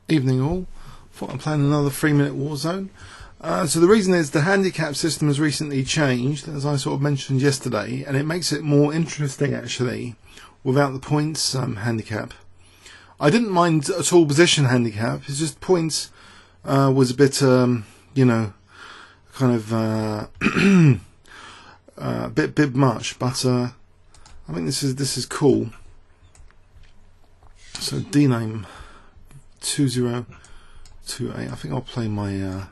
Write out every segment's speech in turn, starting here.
Evening all. Thought I'm playing another 3-minute Warzone. So the reason is the handicap system has recently changed, as I sort of mentioned yesterday, and it makes it more interesting actually without the points handicap. I didn't mind at all position handicap. It's just points was a bit, you know, kind of a bit much. But I think this is cool. So D-name 2028. I think I'll play my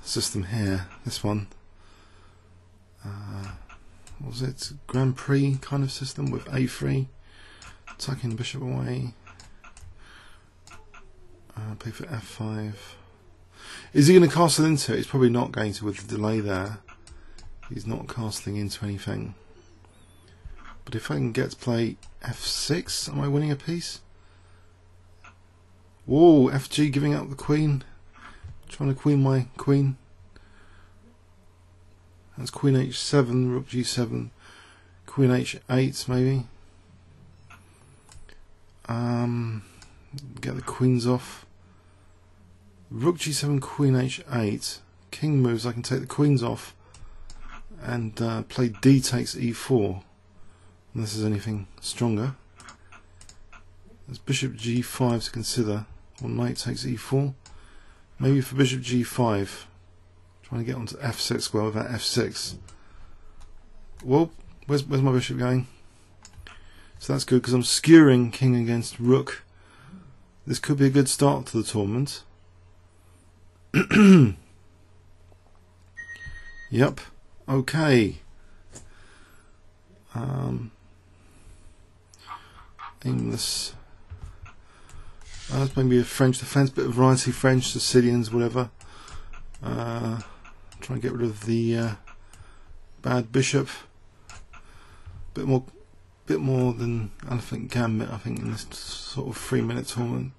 system here. This one. What was it? Grand Prix kind of system with A3. Tucking bishop away. Play for F5. Is he going to castle into it? He's probably not going to with the delay there. He's not castling into anything. But if I can get to play F6, am I winning a piece? Whoa, FG giving up the queen. Trying to queen my queen. That's queen H7, rook G7, queen H8 maybe. Get the queens off. Rook G7, queen H8. King moves, I can take the queens off. And play D takes E4. Unless there's anything stronger. There's bishop G5 to consider. Or knight takes E4. Maybe for bishop G5. Trying to get onto F6 square without F6. Well, where's my bishop going? So that's good because I'm skewering king against rook. This could be a good start to the tournament. Yep. Okay. Aimless. That's maybe a French defense, bit of variety, French, Sicilians, whatever. Try and get rid of the bad bishop. Bit more than Elephant Gambit, I think, in this sort of 3-minute tournament.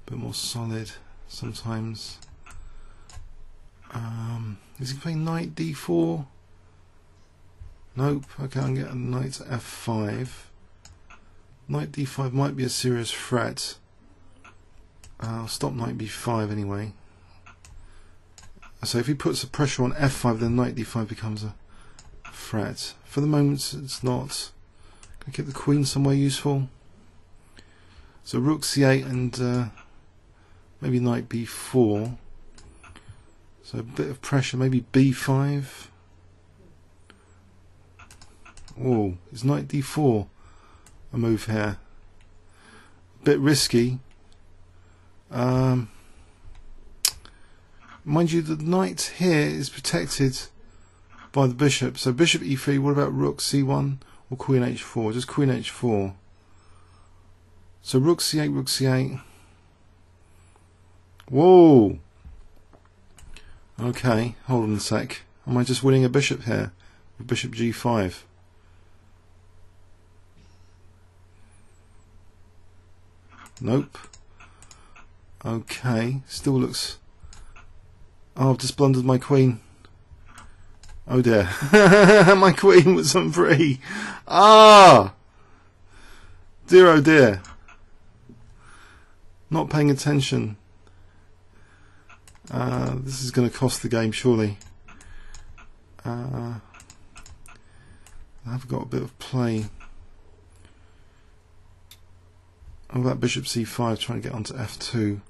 Bit more solid sometimes. Is he playing knight D4? Nope. Okay, I can get a knight to F5. Knight D5 might be a serious threat. I'll stop knight B5 anyway. So if he puts the pressure on F5, then knight D5 becomes a threat. For the moment, it's not. Can I get the queen somewhere useful? So rook C8 and maybe knight B4. So a bit of pressure, maybe B5. Whoa, is knight D4 a move here? A bit risky. Mind you, the knight here is protected by the bishop. So bishop E3, what about rook C1 or queen H4? Just queen H4. So rook C8, rook C8. Whoa! Okay, hold on a sec. Am I just winning a bishop here with bishop G5? Nope. Okay, still looks... Oh, I've just blundered my queen. Oh dear. My queen was on free. Ah! Dear oh dear. Not paying attention. This is going to cost the game, surely. I've got a bit of play. Oh, that bishop C5 trying to get onto F2.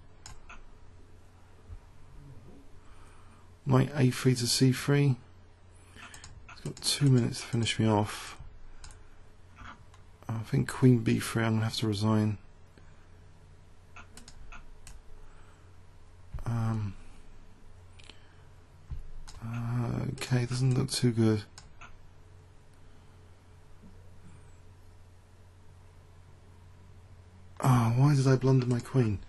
Knight A3 to C3. It's got 2 minutes to finish me off. I think queen B3 I'm going to have to resign. Okay, doesn't look too good. Ah, why did I blunder my queen?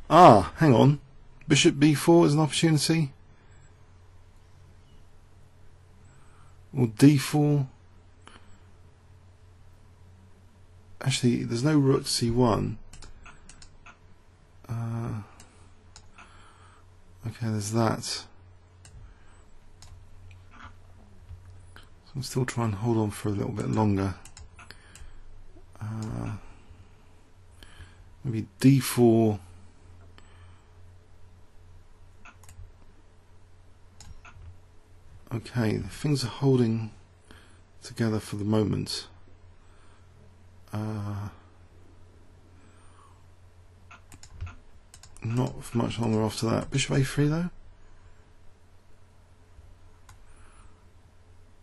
Ah, hang on. Bishop B4 is an opportunity. Or D4. Actually, there's no rook C1. Okay, there's that. So I'm still trying to hold on for a little bit longer. Maybe d4. Okay, things are holding together for the moment. Not for much longer after that. Bishop a3 though.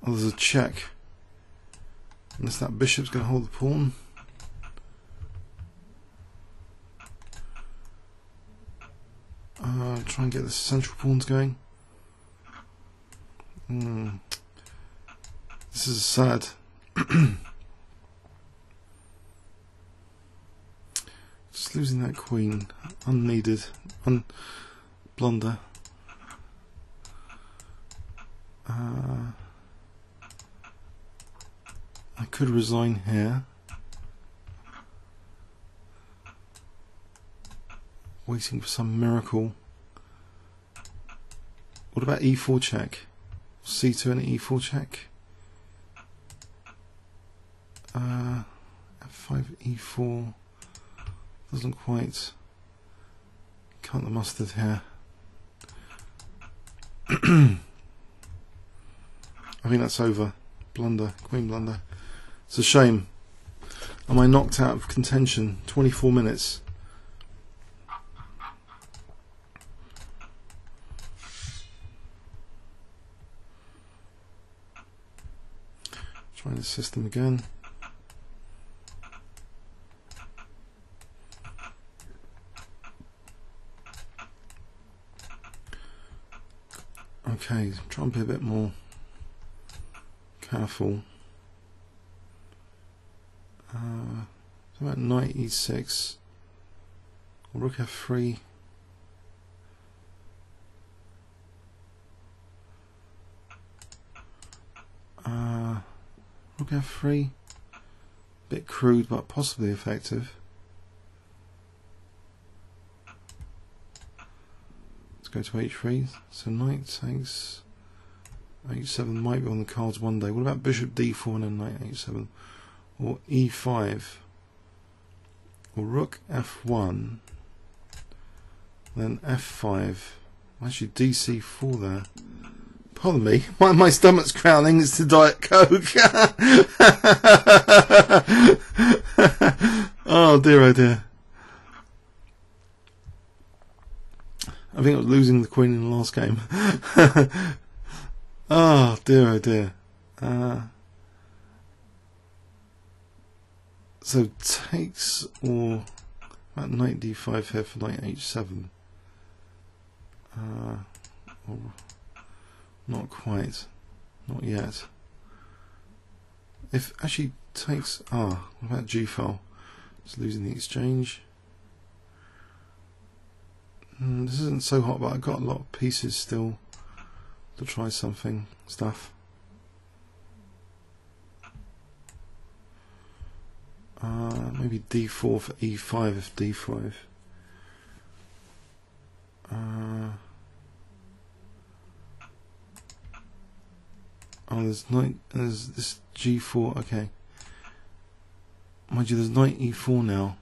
Oh, there's a check. Unless that bishop's going to hold the pawn. Try and get the central pawns going. This is sad. Just losing that queen, unneeded, blunder. I could resign here. Waiting for some miracle. What about e4 check? c2 and e4 check. F5 e4 doesn't quite cut the mustard here. I think that's over. Blunder, queen blunder. It's a shame. Am I knocked out of contention? 24 minutes. Trying the system again. Okay, try and be a bit more careful. How about knight e6 or rook f3? Rook f3, bit crude but possibly effective. Let's go to h3. So knight takes h7 might be on the cards one day. What about bishop d4 and then knight h7, or e5, or rook f1, then f5. Actually dc4 there. Pardon me, my stomach's growling. It's the Diet Coke. Oh dear, oh dear. I think I was losing the queen in the last game. Oh dear, oh dear. So takes, or about knight d5 here for knight h7. Or not quite, not yet. If actually takes, what about g-file? It's losing the exchange. This isn't so hot, but I've got a lot of pieces still to try something, stuff. Maybe d4 for e5 if d5. There's this g4, okay. Mind you, there's knight e4 now.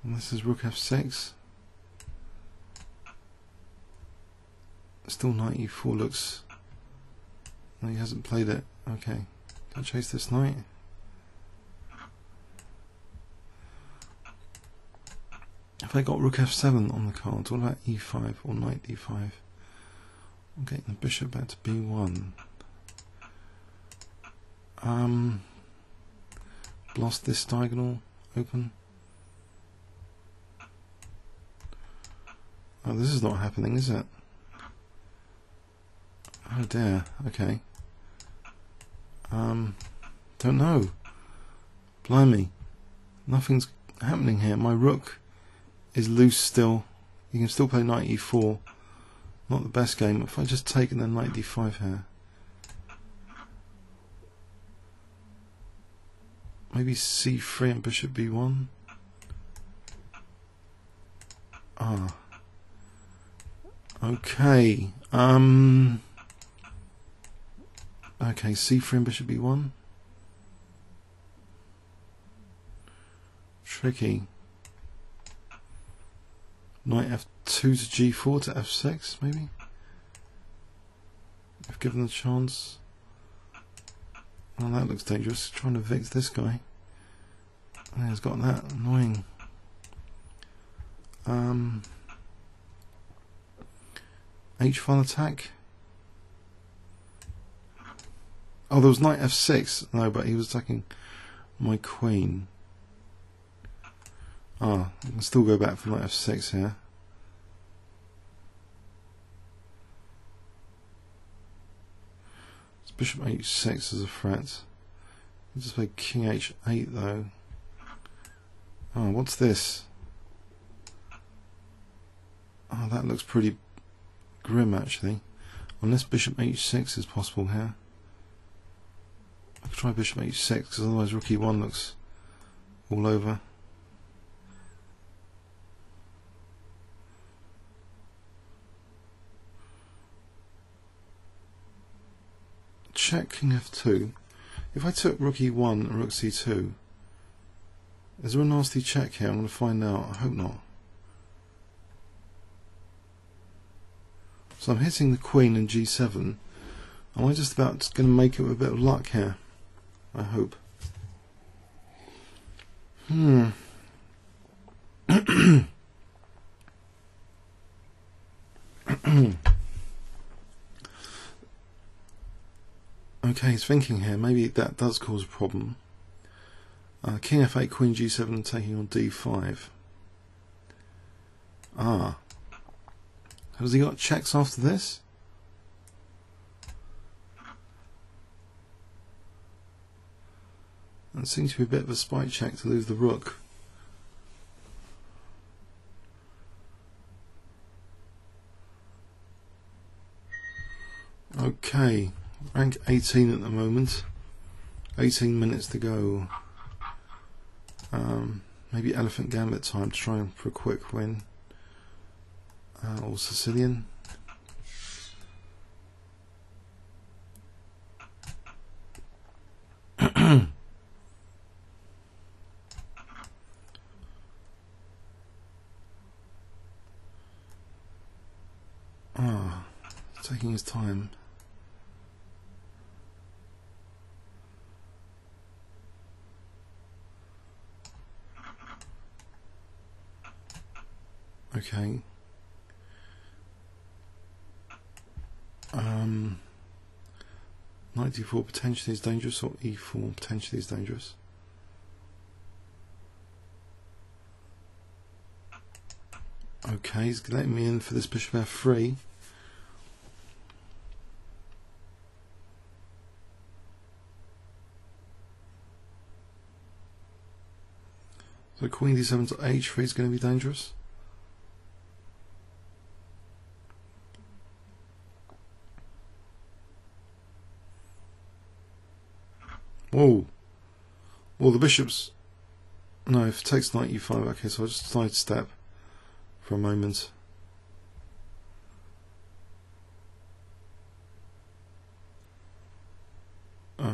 And this is rook f6. Still knight e4 looks... No, he hasn't played it. Okay. Can I chase this knight? If I got rook f7 on the cards, what about e5 or knight d5? I'm getting the bishop back to b1. Lost this diagonal open. Oh, this is not happening, is it? Oh dear, okay. Don't know. Blimey. Nothing's happening here. My rook is loose still. You can still play knight e4. Not the best game. If I just take and then knight d5 here. Maybe c3 and bishop b1. Okay. Okay, c3 and bishop b1. tricky. Knight f2 to g4 to f6, maybe? If given the chance. Oh, that looks dangerous. Trying to evict this guy. Oh, he's got that. Annoying. H-file attack. Oh, there was knight f6. No, but he was attacking my queen. Ah, I can still go back for knight f6 here. It's bishop h6 as a threat. I'll just play king h8 though. Oh, what's this? Oh, that looks pretty grim actually. Unless bishop h6 is possible here. I could try bishop h6 because otherwise rook e1 looks all over. Check king f2. If I took rook e1 and rook c2, is there a nasty check here? I'm going to find out. I hope not. So I'm hitting the queen in g7. Am I just about going to make it with a bit of luck here? I hope. Okay, he's thinking here. Maybe that does cause a problem. King f8, queen g7, taking on d5. Ah. Has he got checks after this? That seems to be a bit of a spite check to lose the rook. Okay, rank 18 at the moment. 18 minutes to go. Maybe elephant gambit time to try for a quick win. Or Sicilian. Taking his time. Okay. Knight d4 potentially is dangerous, or e4 potentially is dangerous. Okay, he's letting me in for this bishop f3. So queen d7 to h3 is going to be dangerous. Whoa. Well, the bishop's... No, if it takes knight e5, okay, so I'll just sidestep for a moment.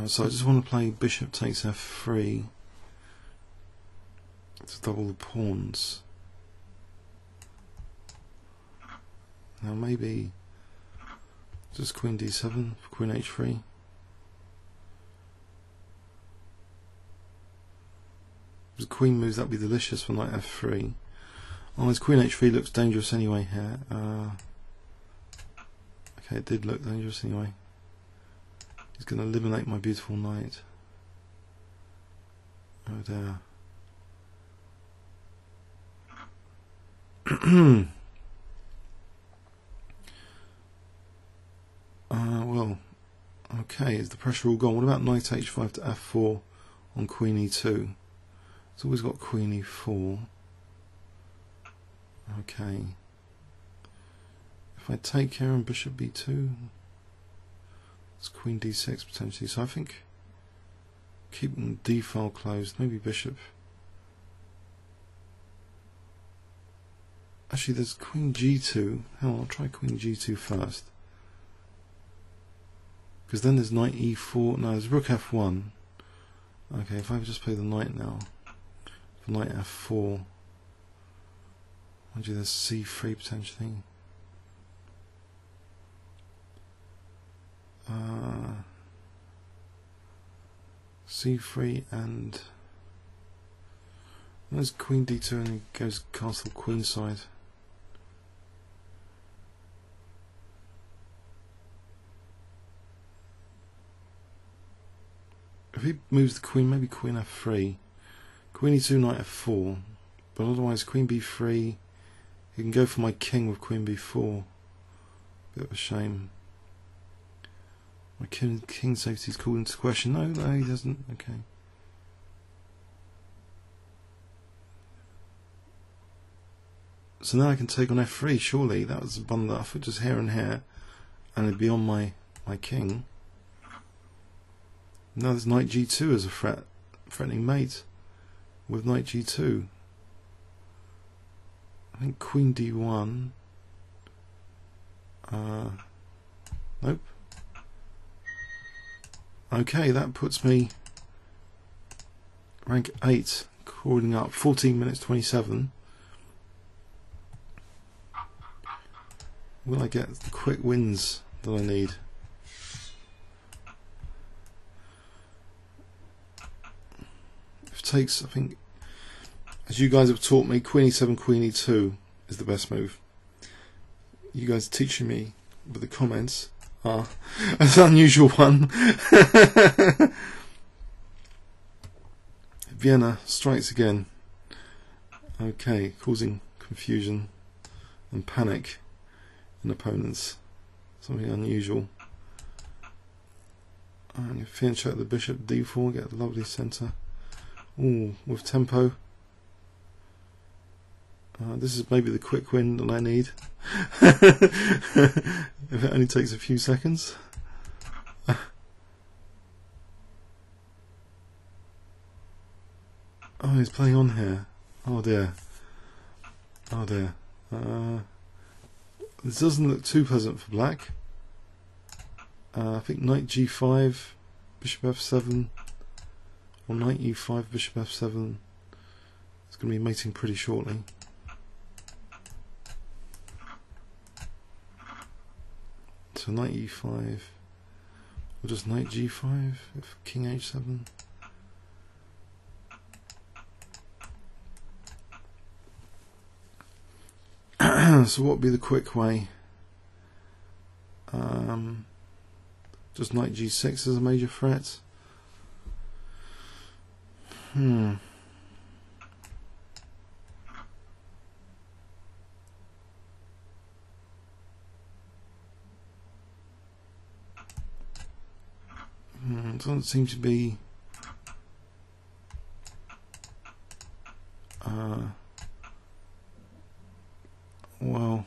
So I just want to play bishop takes f3 to double the pawns. Now maybe just queen d7 for queen h3. If the queen moves, that'd be delicious for knight f3. Oh, his queen h3 looks dangerous anyway here. Okay, it did look dangerous anyway. He's going to eliminate my beautiful knight. Oh dear. Well, okay, is the pressure all gone? What about knight h5 to f4 on queen e2? It's always got queen e4. Okay. If I take here and bishop b2, it's queen d6 potentially. So I think keeping d file closed, maybe bishop. Actually, there's queen g2. Hell, I'll try queen g2 first. Because then there's knight e4. No, there's rook f1. Okay, if I just play the knight now. If knight f4. Mind you, there's c3 potentially. c3 and there's queen d2 and he goes castle queenside. If he moves the queen, maybe queen f3, queen e2, knight f4, but otherwise queen b3, he can go for my king with queen b4. Bit of a shame. My king safety is called into question. No, he doesn't. Okay. So now I can take on f3, surely. That was a blunder. I thought just here and here, and it'd be on my king. Now there's knight g2 as a threatening mate with knight g2. I think queen d1. Nope. Okay, that puts me rank 8, calling up 14 minutes 27. Will I get the quick wins that I need? If it takes, I think, as you guys have taught me, queen e7, queen e2 is the best move. You guys are teaching me with the comments. That's an unusual one. Vienna strikes again. Okay, causing confusion and panic in opponents. Something unusual. And finish out the bishop d4, get a lovely centre. Ooh, with tempo. This is maybe the quick win that I need. If it only takes a few seconds. Oh, he's playing on here. Oh dear. Oh dear. This doesn't look too pleasant for black. I think knight g5, bishop f7, or knight e5, bishop f7. It's going to be mating pretty shortly. So knight e5, or just knight g5, if king h7. So what would be the quick way? Just knight g6 as a major threat. Doesn't seem to be well,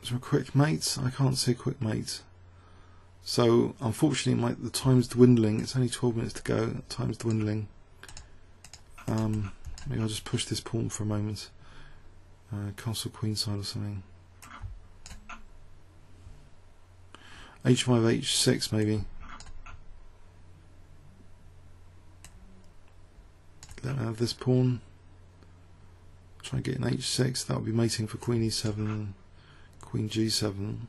is there a quick mate? I can't see a quick mate. So unfortunately the time's dwindling. It's only 12 minutes to go. Time's dwindling. Maybe I'll just push this pawn for a moment. Castle queenside or something. h5, h6 maybe. Let me have this pawn. Try and get an h6. That would be mating for queen e7 and queen g7.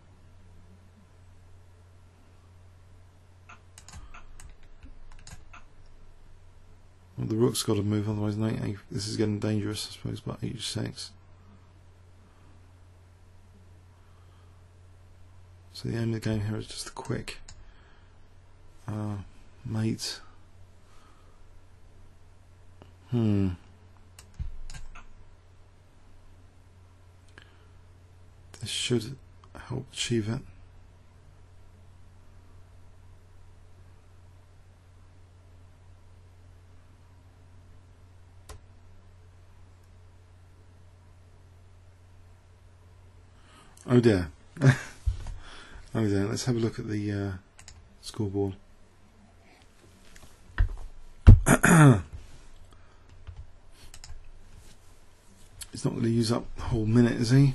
Well, the rook's got to move, otherwise this is getting dangerous, I suppose. But h6. So the aim of the game here is just a quick mate. This should help achieve it. Oh dear. Oh dear, let's have a look at the scoreboard. He's not going to use up the whole minute, is he?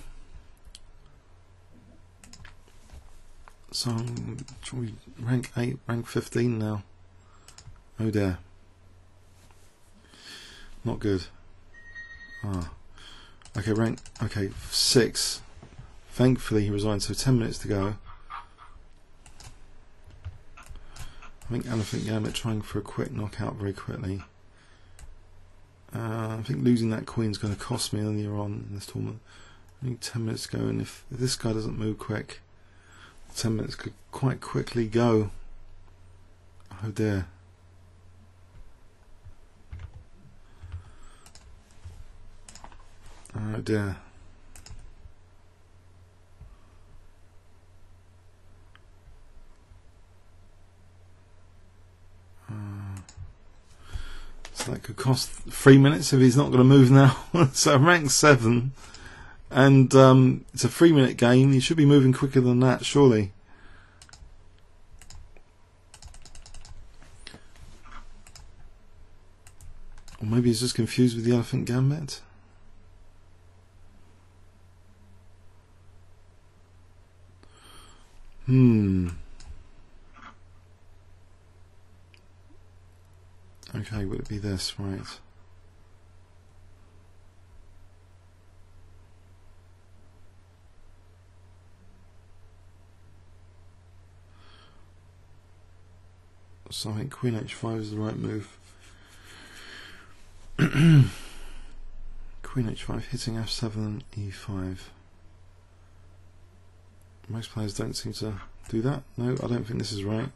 So rank 8, rank 15 now. Oh dear. Not good. Ah. Okay, rank. Okay, 6. Thankfully he resigned, so 10 minutes to go. I think Elephant Gambit trying for a quick knockout very quickly. I think losing that queen's going to cost me earlier on in this tournament. I think 10 minutes to go, and if this guy doesn't move quick, 10 minutes could quite quickly go. Oh dear. Oh dear. So that could cost 3 minutes if he's not going to move now. So rank 7, and it's a 3-minute game. He should be moving quicker than that, surely. Or maybe he's just confused with the Elephant Gambit. Okay, would it be this, right? So I think Queen H5 is the right move. Queen H5 hitting F7 and E5. Most players don't seem to do that. No, I don't think this is right.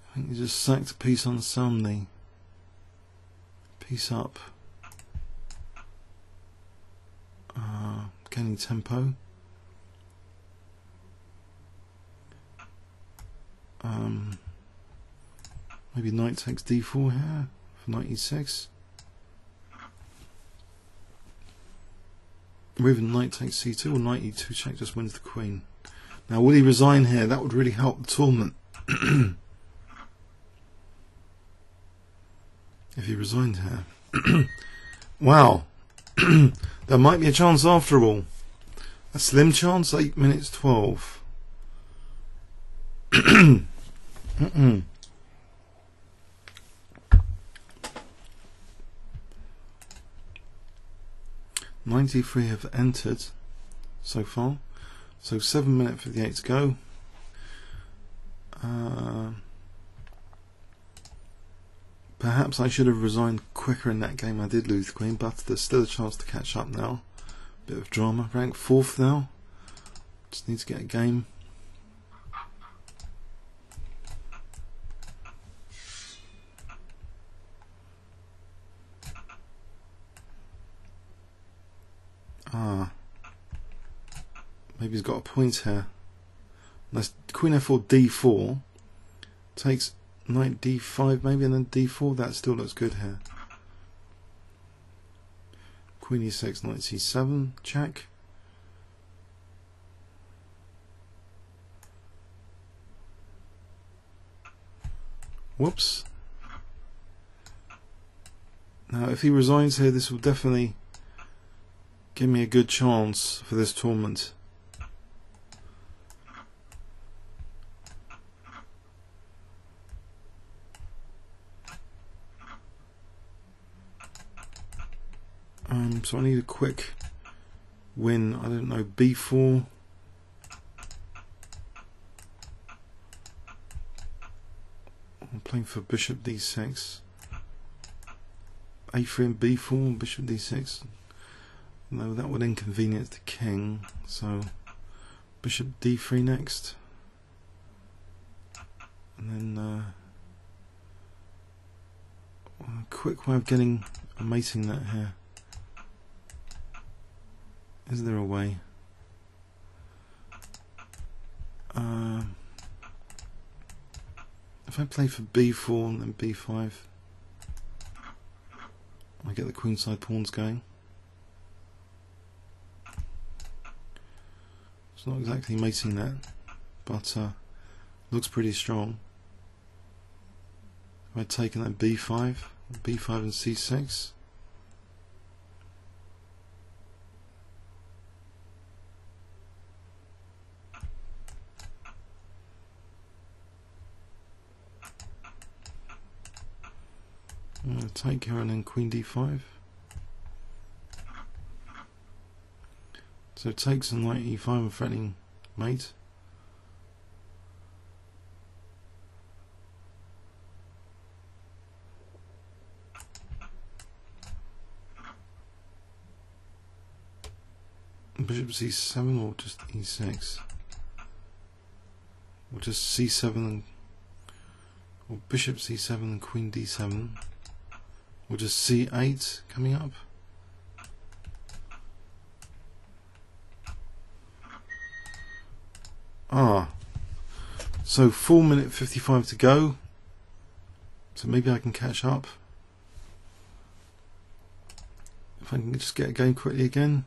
I think he just sacked a piece on Samney. Piece up. Gaining tempo. Maybe knight takes d4 here for knight e6. Or even knight takes c2, or knight e2 check just wins the queen. Now will he resign here? That would really help the tournament. If he resigned here. Wow. There might be a chance after all. A slim chance, 8 minutes 12. 93 have entered so far. So 7 minutes 58 to go. Perhaps I should have resigned quicker in that game. I did lose the queen, but there's still a chance to catch up now. Bit of drama. Rank 4th now. Just need to get a game. Maybe he's got a point here. That's Queen F4 D4 takes knight D5 maybe, and then D4. That still looks good here. Queen E6, knight C7, check. Whoops. Now if he resigns here, this will definitely give me a good chance for this tournament. So I need a quick win. I don't know, B4. I'm playing for bishop D6. A3 and B4, bishop D6. No, that would inconvenience the king. So bishop D3 next. And then a quick way of getting a mating net here. Is there a way? If I play for B4 and then B5, I get the queenside pawns going. It's not exactly mating that, but looks pretty strong. If I'd taken that B5 and C6. take here and then queen d5. So takes and knight e5 and threatening mate. Bishop c7 or just e6, or just c7 and, or bishop c7 and queen d7, or just c8 coming up. So 4 minute 55 to go, so maybe I can catch up if I can just get a game quickly again.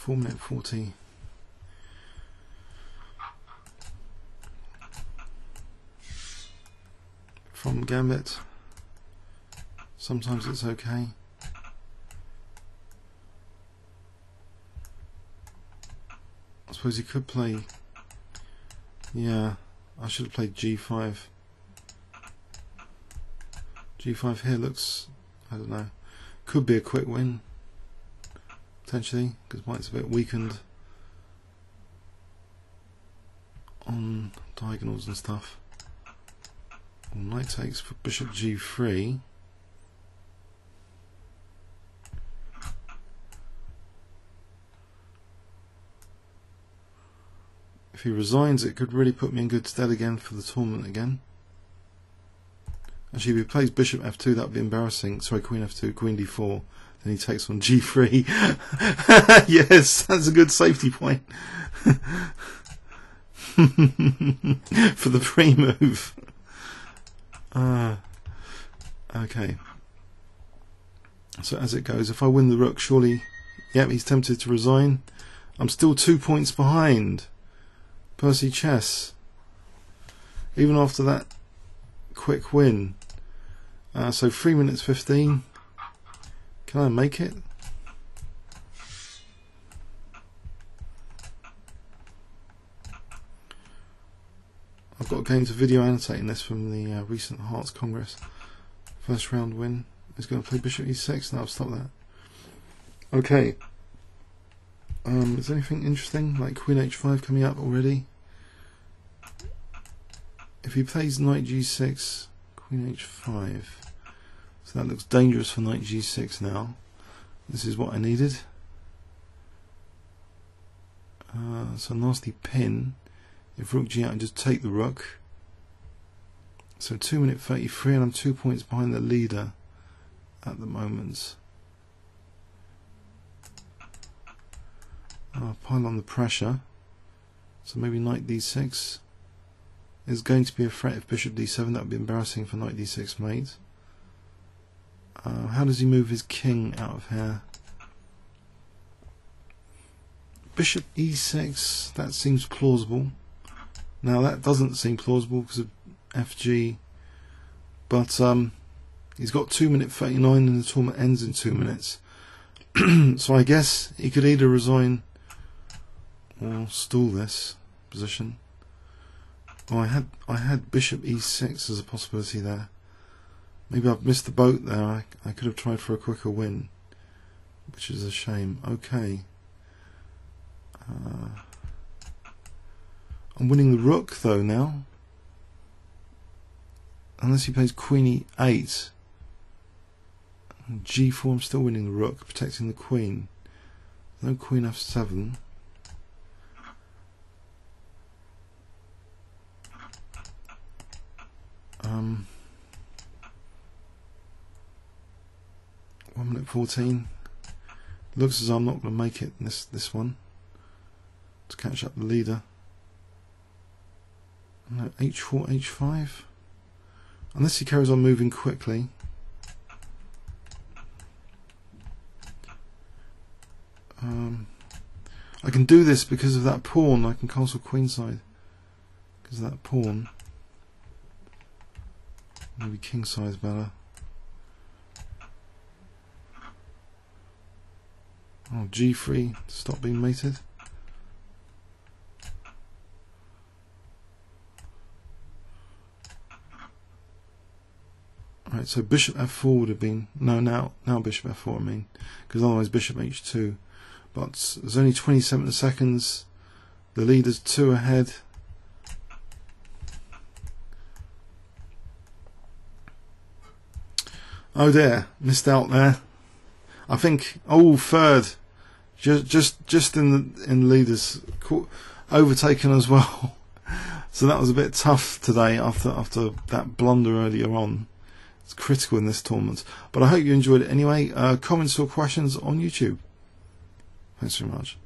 Minute 40. From Gambit. Sometimes it's okay. I suppose you could play. Yeah, I should have played g5. G5 here looks, I don't know, could be a quick win. Potentially, because white's a bit weakened on diagonals and stuff. Well, knight takes for bishop g3. If he resigns, it could really put me in good stead again for the tournament again. Actually, if he plays bishop f2, that would be embarrassing. Sorry, queen f2, queen d4. Then he takes on g3. Yes, that's a good safety point. For the free move. Okay. So as it goes, if I win the rook, surely... Yep, he's tempted to resign. I'm still 2 points behind Percy Chess. Even after that quick win. So 3 minutes 15. Can I make it? I've got a game to video annotating this from the recent Hearts Congress. First round win. He's going to play bishop e6, and I'll stop that. Okay. Is there anything interesting like queen h5 coming up already? If he plays knight g6, queen h5. So that looks dangerous for knight g6 now. This is what I needed. So nasty pin. If rook g out and just take the rook. So 2 minute 33 and I'm 2 points behind the leader at the moment. Pile on the pressure. So maybe knight d6 is going to be a threat. If bishop d7, that would be embarrassing for knight d6 mate. How does he move his king out of here? Bishop e6, that seems plausible. Now that doesn't seem plausible because of fg, but he's got 2 minute 39 and the tournament ends in 2 minutes. So I guess he could either resign or stall this position. Oh, I had bishop e6 as a possibility there. Maybe I've missed the boat there. I could have tried for a quicker win, which is a shame. Okay. I'm winning the rook though now. Unless he plays queen e8. And g4, I'm still winning the rook, protecting the queen. No queen f7. Um, 1 minute 14. Looks as though I'm not going to make it in this one to catch up the leader. No, h4, h5. Unless he carries on moving quickly. I can do this because of that pawn. I can castle queenside because of that pawn. Maybe kingside is better. Oh, g3 to stop being mated. Right, so bishop f4 would have been now bishop f4. I mean, because otherwise bishop h2. But there's only 27 seconds. The leader's 2 ahead. Oh dear, missed out there. I think third, just in the leaders, overtaken as well. So that was a bit tough today after that blunder earlier on. It's critical in this tournament. But I hope you enjoyed it anyway. Comments or questions on YouTube. Thanks very much.